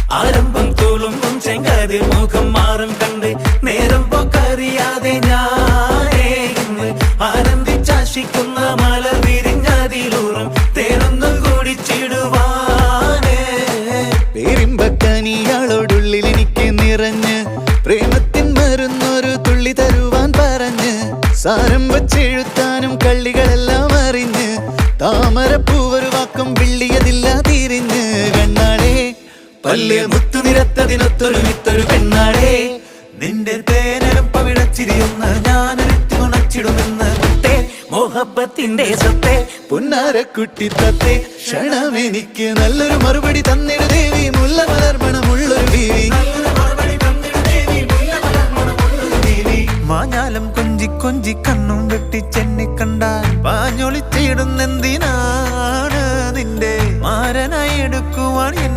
ആരംഭം തോളുമ്പും ചെങ്കതിർ മുഖം മാറും കണ്ട് നേരം പോക്കറിയാതെ ഞാനേ ഇന്ന് ആനന്ദിച്ചാശിക്കുന്ന മല വിരിഞ്ഞതിലൂറും തേനൊന്നും കുടിച്ചിടുവാനേ. പേരിമ്പക്കനിയാളോടുള്ളിൽ എനിക്ക് നിറഞ്ഞ് പ്രേമത്തിൻ മരുന്നൊരു തുള്ളി തരുവാൻ പറഞ്ഞ് സാരം വച്ചെഴുത്താനും കള്ളികളെല്ലാം അറിഞ്ഞ് താമരപ്പൂവൊരു വാക്കും വിള്ളിയതില്ല തിരിഞ്ഞ് കണ്ണാളെ പല്ല് മുത്തു നിരത്തതിനൊത്തൊരു വിത്തൊരു പെണ്ണാടേ നിന്റെ തേനരം പവിടച്ചിരിയൊന്ന് ഞാനൊരുത്തി ഉണച്ചിടുമെന്ന് മുത്തേ മോഹബത്തിന്റെ സത്തേ പുന്നാരക്കുട്ടി തത്തേ ക്ഷണമെനിക്ക് നല്ലൊരു മറുപടി തന്നിട ദേവി മുല്ല മലർമണമുള്ളൊരു ബീവി. മാഞ്ഞാലം കൊഞ്ചി കൊഞ്ചി കണ്ണും വെട്ടി ചെന്നി കണ്ടാൽ പാഞ്ഞൊളിച്ചിടുന്നെന്ന്